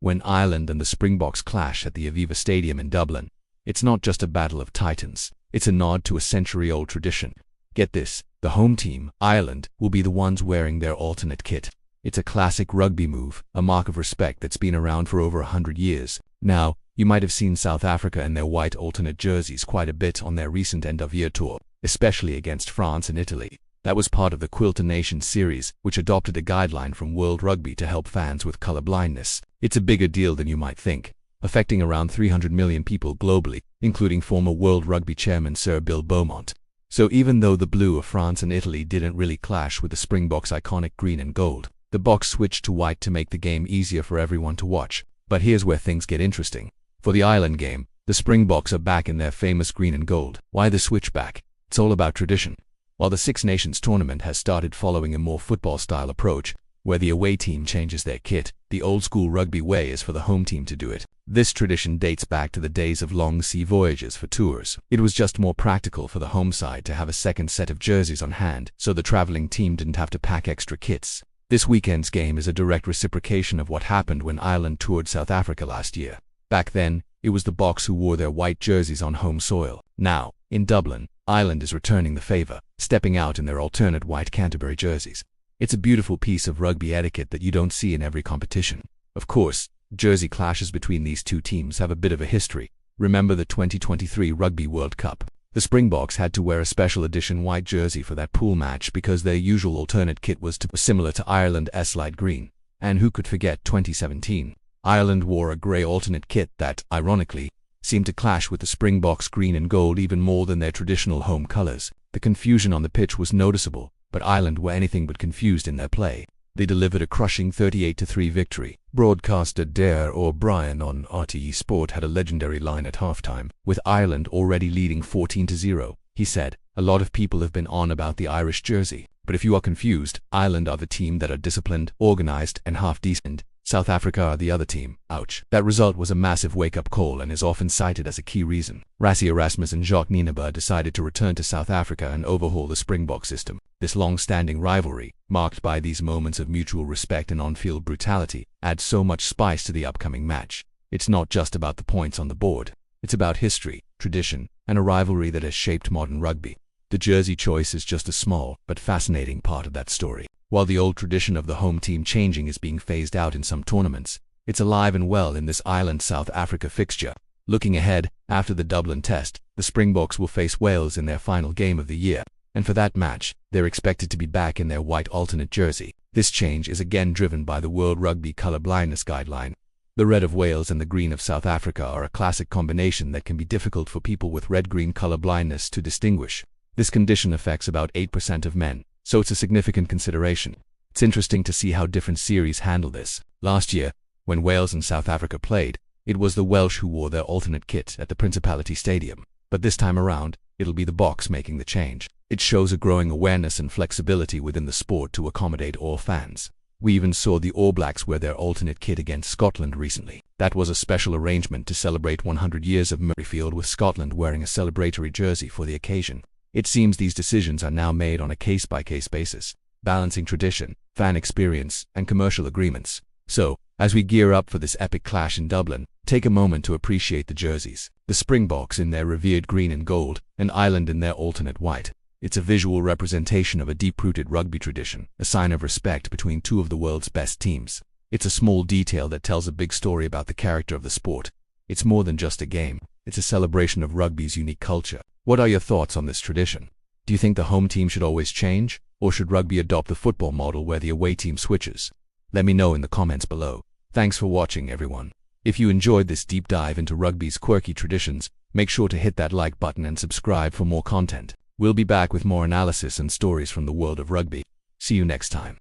when Ireland and the Springboks clash at the Aviva Stadium in Dublin. It's not just a battle of titans, it's a nod to a century-old tradition. Get this, the home team, Ireland, will be the ones wearing their alternate kit. It's a classic rugby move, a mark of respect that's been around for over 100 years. Now, you might have seen South Africa in their white alternate jerseys quite a bit on their recent end-of-year tour, especially against France and Italy. That was part of the Quilt of Nations series, which adopted a guideline from World Rugby to help fans with color blindness. It's a bigger deal than you might think, affecting around 300 million people globally, including former World Rugby chairman Sir Bill Beaumont. So even though the blue of France and Italy didn't really clash with the Springboks' iconic green and gold, the Boks switched to white to make the game easier for everyone to watch. But here's where things get interesting. For the Ireland game, the Springboks are back in their famous green and gold. Why the switch back? It's all about tradition. While the Six Nations tournament has started following a more football-style approach, where the away team changes their kit, the old-school rugby way is for the home team to do it. This tradition dates back to the days of long sea voyages for tours. It was just more practical for the home side to have a second set of jerseys on hand, so the traveling team didn't have to pack extra kits. This weekend's game is a direct reciprocation of what happened when Ireland toured South Africa last year. Back then, it was the Boks who wore their white jerseys on home soil. Now, in Dublin, Ireland is returning the favor, stepping out in their alternate white Canterbury jerseys. It's a beautiful piece of rugby etiquette that you don't see in every competition. Of course, jersey clashes between these two teams have a bit of a history. Remember the 2023 Rugby World Cup? The Springboks had to wear a special edition white jersey for that pool match because their usual alternate kit was similar to Ireland's light green. And who could forget 2017? Ireland wore a grey alternate kit that, ironically, seemed to clash with the Springboks' green and gold even more than their traditional home colours. The confusion on the pitch was noticeable, but Ireland were anything but confused in their play. They delivered a crushing 38-3 victory. Broadcaster Dare O'Brien on RTE Sport had a legendary line at halftime, with Ireland already leading 14-0. He said, "A lot of people have been on about the Irish jersey, but if you are confused, Ireland are the team that are disciplined, organised, and half-decent. South Africa are the other team." Ouch. That result was a massive wake-up call and is often cited as a key reason. Rassie Erasmus and Jacques Nienaber decided to return to South Africa and overhaul the Springbok system. This long-standing rivalry, marked by these moments of mutual respect and on-field brutality, adds so much spice to the upcoming match. It's not just about the points on the board. It's about history, tradition, and a rivalry that has shaped modern rugby. The jersey choice is just a small but fascinating part of that story. While the old tradition of the home team changing is being phased out in some tournaments, it's alive and well in this Ireland-South Africa fixture. Looking ahead, after the Dublin test, the Springboks will face Wales in their final game of the year, and for that match, they're expected to be back in their white alternate jersey. This change is again driven by the World Rugby colour blindness guideline. The red of Wales and the green of South Africa are a classic combination that can be difficult for people with red-green colour blindness to distinguish. This condition affects about 8% of men, so it's a significant consideration. It's interesting to see how different series handle this. Last year, when Wales and South Africa played, it was the Welsh who wore their alternate kit at the Principality Stadium. But this time around, it'll be the Boks making the change. It shows a growing awareness and flexibility within the sport to accommodate all fans. We even saw the All Blacks wear their alternate kit against Scotland recently. That was a special arrangement to celebrate 100 years of Murrayfield, with Scotland wearing a celebratory jersey for the occasion. It seems these decisions are now made on a case-by-case basis, balancing tradition, fan experience, and commercial agreements. So, as we gear up for this epic clash in Dublin, take a moment to appreciate the jerseys. The Springboks in their revered green and gold, and Ireland in their alternate white. It's a visual representation of a deep-rooted rugby tradition, a sign of respect between two of the world's best teams. It's a small detail that tells a big story about the character of the sport. It's more than just a game, it's a celebration of rugby's unique culture. What are your thoughts on this tradition? Do you think the home team should always change, or should rugby adopt the football model where the away team switches? Let me know in the comments below. Thanks for watching, everyone. If you enjoyed this deep dive into rugby's quirky traditions, make sure to hit that like button and subscribe for more content. We'll be back with more analysis and stories from the world of rugby. See you next time.